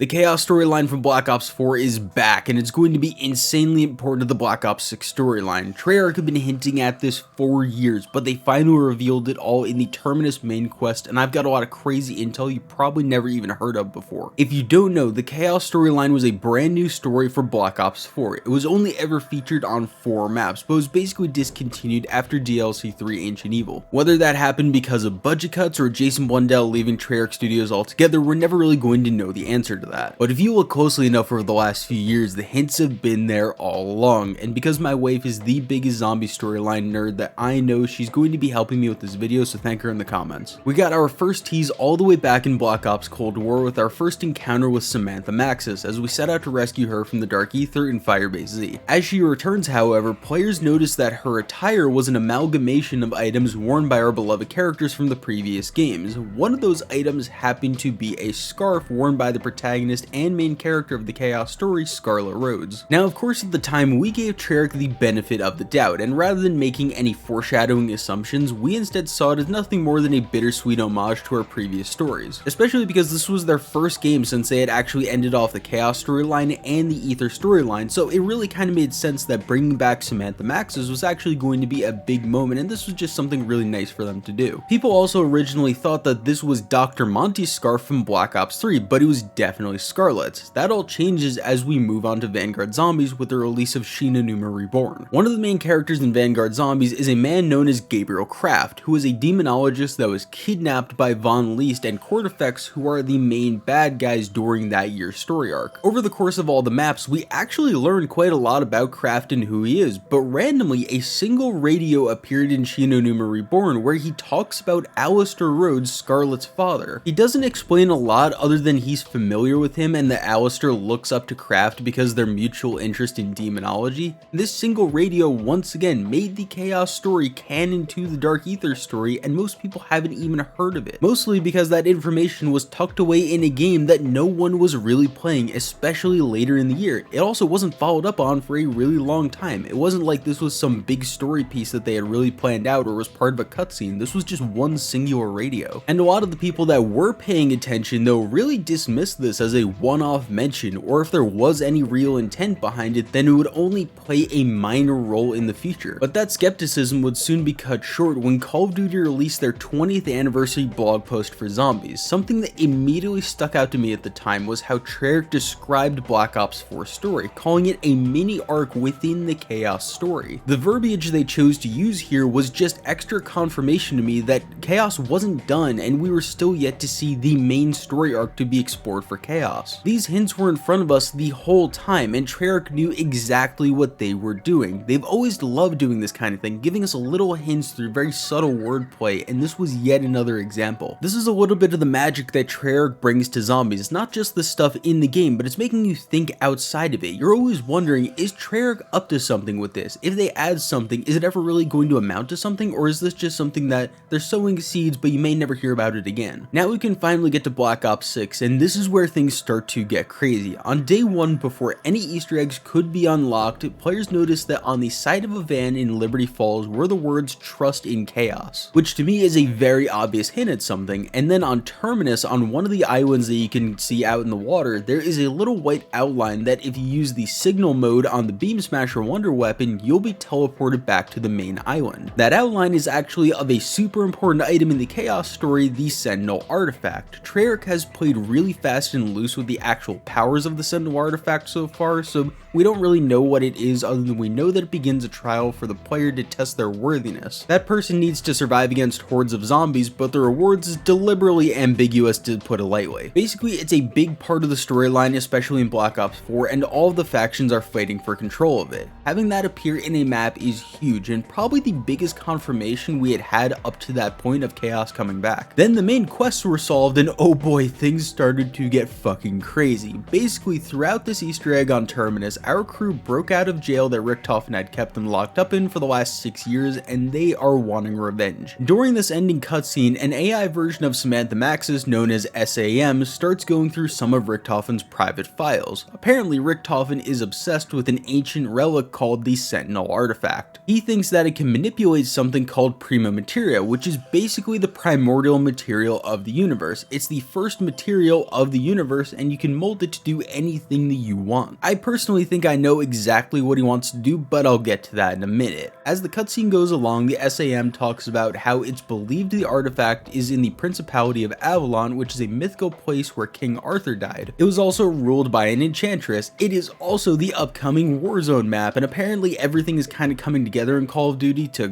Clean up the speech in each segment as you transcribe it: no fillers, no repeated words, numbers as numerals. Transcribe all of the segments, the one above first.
The Chaos storyline from Black Ops 4 is back, and it's going to be insanely important to the Black Ops 6 storyline. Treyarch have been hinting at this for years, but they finally revealed it all in the Terminus main quest, and I've got a lot of crazy intel you probably never even heard of before. If you don't know, the Chaos storyline was a brand new story for Black Ops 4. It was only ever featured on 4 maps, but was basically discontinued after DLC 3 Ancient Evil. Whether that happened because of budget cuts or Jason Blundell leaving Treyarch Studios altogether, we're never really going to know the answer to that. But if you look closely enough over the last few years, the hints have been there all along, and because my wife is the biggest zombie storyline nerd that I know, she's going to be helping me with this video, so thank her in the comments. We got our first tease all the way back in Black Ops Cold War with our first encounter with Samantha Maxis as we set out to rescue her from the Dark Ether in Firebase Z. As she returns, however, players notice that her attire was an amalgamation of items worn by our beloved characters from the previous games. One of those items happened to be a scarf worn by the protagonist and main character of the Chaos story, Scarlet Rhodes. Now, of course, at the time, we gave Treyarch the benefit of the doubt, and rather than making any foreshadowing assumptions, we instead saw it as nothing more than a bittersweet homage to our previous stories, especially because this was their first game since they had actually ended off the Chaos storyline and the Ether storyline, so it really kind of made sense that bringing back Samantha Maxis was actually going to be a big moment, and this was just something really nice for them to do. People also originally thought that this was Dr. Monty's scarf from Black Ops 3, but it was definitely Scarlet's. That all changes as we move on to Vanguard Zombies with the release of Sheena Numa Reborn. One of the main characters in Vanguard Zombies is a man known as Gabriel Kraft, who is a demonologist that was kidnapped by Von Least and Cortifex, who are the main bad guys during that year's story arc. Over the course of all the maps, we actually learned quite a lot about Kraft and who he is, but randomly a single radio appeared in Sheena Numa Reborn where he talks about Alistair Rhodes, Scarlet's father. He doesn't explain a lot other than he's familiar with him and that Alistair looks up to Kraft because their mutual interest in demonology. This single radio once again made the Chaos story canon to the Dark Ether story, and most people haven't even heard of it. Mostly because that information was tucked away in a game that no one was really playing, especially later in the year. It also wasn't followed up on for a really long time. It wasn't like this was some big story piece that they had really planned out or was part of a cutscene. This was just one singular radio. And a lot of the people that were paying attention though really dismissed this as a one-off mention, or if there was any real intent behind it, then it would only play a minor role in the future. But that skepticism would soon be cut short when Call of Duty released their 20th anniversary blog post for Zombies. Something that immediately stuck out to me at the time was how Treyarch described Black Ops 4 story, calling it a mini arc within the Chaos story. The verbiage they chose to use here was just extra confirmation to me that Chaos wasn't done and we were still yet to see the main story arc to be explored for Chaos. These hints were in front of us the whole time, and Treyarch knew exactly what they were doing. They've always loved doing this kind of thing, giving us little hints through very subtle wordplay, and this was yet another example. This is a little bit of the magic that Treyarch brings to Zombies. It's not just the stuff in the game, but it's making you think outside of it. You're always wondering, is Treyarch up to something with this? If they add something, is it ever really going to amount to something, or is this just something that they're sowing seeds but you may never hear about it again? Now we can finally get to Black Ops 6, and this is where things start to get crazy. On day 1, before any Easter eggs could be unlocked, players noticed that on the side of a van in Liberty Falls were the words "Trust in Chaos," which to me is a very obvious hint at something. And then on Terminus, on one of the islands that you can see out in the water, there is a little white outline that if you use the signal mode on the Beam Smasher Wonder Weapon, you'll be teleported back to the main island. That outline is actually of a super important item in the Chaos story, the Sentinel artifact. Treyarch has played really fast and loose with the actual powers of the Sentinel artifact so far, so we don't really know what it is other than we know that it begins a trial for the player to test their worthiness. That person needs to survive against hordes of zombies, but the rewards is deliberately ambiguous to put it lightly. Basically, it's a big part of the storyline, especially in Black Ops 4, and all of the factions are fighting for control of it. Having that appear in a map is huge, and probably the biggest confirmation we had had up to that point of Chaos coming back. Then the main quests were solved, and oh boy, things started to get fucking crazy. Basically, throughout this Easter egg on Terminus, our crew broke out of jail that Richtofen had kept them locked up in for the last 6 years, and they are wanting revenge. During this ending cutscene, an AI version of Samantha Maxis, known as SAM, starts going through some of Richtofen's private files. Apparently, Richtofen is obsessed with an ancient relic called the Sentinel artifact. He thinks that it can manipulate something called Prima Materia, which is basically the primordial material of the universe. It's the first material of the universe universe, and you can mold it to do anything that you want. I personally think I know exactly what he wants to do, but I'll get to that in a minute. As the cutscene goes along, the SAM talks about how it's believed the artifact is in the Principality of Avalon, which is a mythical place where King Arthur died. It was also ruled by an enchantress. It is also the upcoming Warzone map, and apparently everything is kind of coming together in Call of Duty to,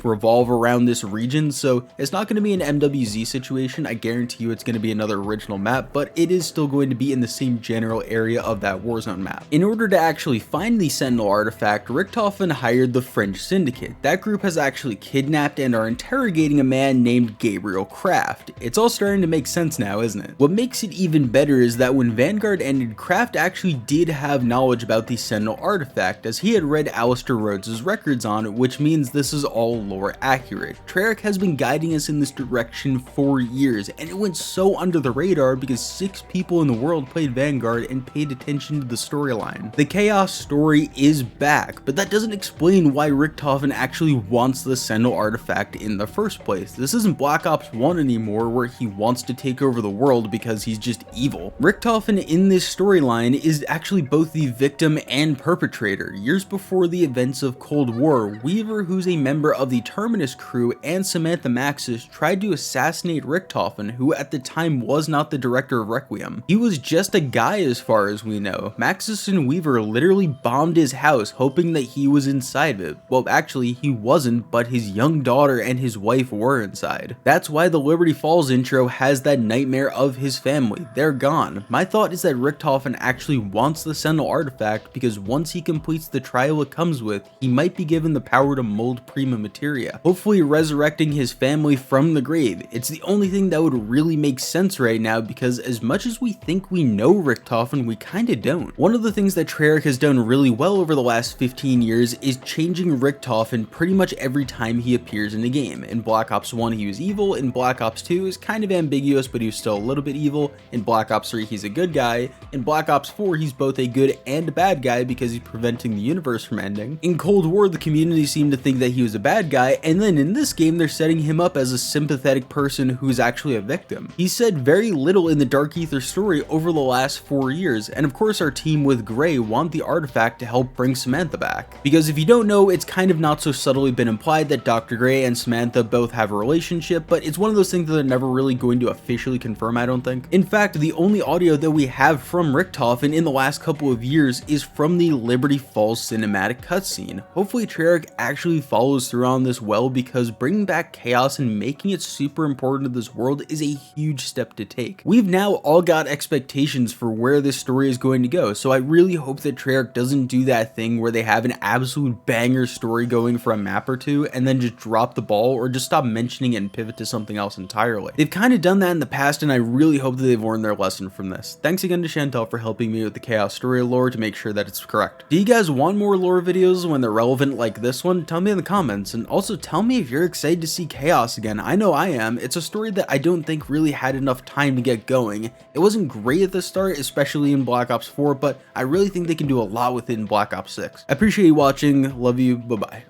revolve around this region, so it's not going to be an MWZ situation. I guarantee you it's going to be another original map, but it is still going to be in the same general area of that Warzone map. In order to actually find the Sentinel artifact, Richtofen hired the French Syndicate. That group has actually kidnapped and are interrogating a man named Gabriel Kraft. It's all starting to make sense now, isn't it? What makes it even better is that when Vanguard ended, Kraft actually did have knowledge about the Sentinel artifact, as he had read Alistair Rhodes' records on it, which means this is all lore accurate. Treyarch has been guiding us in this direction for years, and it went so under the radar because 6 people in the world played Vanguard and paid attention to the storyline. The Chaos story is back, but that doesn't explain why Richtofen actually wants the Sentinel artifact in the first place. This isn't Black Ops 1 anymore, where he wants to take over the world because he's just evil. Richtofen in this storyline is actually both the victim and perpetrator. Years before the events of Cold War, Weaver, who's a member of the Terminus crew, and Samantha Maxis tried to assassinate Richtofen, who at the time was not the director of Requiem. He was just a guy as far as we know. Maxis and Weaver literally bombed his house hoping that he was inside of it. Well, actually he wasn't, but his young daughter and his wife were inside. That's why the Liberty Falls intro has that nightmare of his family. They're gone. My thought is that Richtofen actually wants the Sentinel artifact because once he completes the trial it comes with, he might be given the power to mold prima materia, hopefully resurrecting his family from the grave. It's the only thing that would really make sense right now, because as much as we think we know Richtofen, we kinda don't. One of the things that Treyarch has done really well over the last 15 years is changing Richtofen pretty much every time he appears in the game. In Black Ops 1 he was evil, in Black Ops 2 is kind of ambiguous but he was still a little bit evil, in Black Ops 3 he's a good guy, in Black Ops 4 he's both a good and a bad guy because he's preventing the universe from ending. In Cold War the community seemed to think that he was a bad guy, and then in this game they're setting him up as a sympathetic person who's actually a victim. He said very little in the Dark Ether story over the last 4 years, and of course our team with Gray want the artifact to help bring Samantha back. Because if you don't know, it's kind of not so subtly been implied that Dr. Gray and Samantha both have a relationship, but it's one of those things that they're never really going to officially confirm, I don't think. In fact, the only audio that we have from Richtofen in the last couple of years is from the Liberty Falls cinematic cutscene. Hopefully Treyarch actually follows through on this well, because bringing back Chaos and making it super important to this world is a huge step to take. We've now all got expectations for where this story is going to go, so I really hope that Treyarch doesn't do that thing where they have an absolute banger story going for a map or two and then just drop the ball or just stop mentioning it and pivot to something else entirely. They've kind of done that in the past, and I really hope that they've learned their lesson from this. Thanks again to Chantel for helping me with the Chaos story lore to make sure that it's correct. Do you guys want more lore videos when they're relevant like this one? Tell me in the comments, and also tell me if you're excited to see Chaos again. I know I am. It's a story that I don't think really had enough time to get going. It wasn't great at the start, especially in Black Ops 4, but I really think they can do a lot with it in Black Ops 6. I appreciate you watching. Love you. Bye-bye.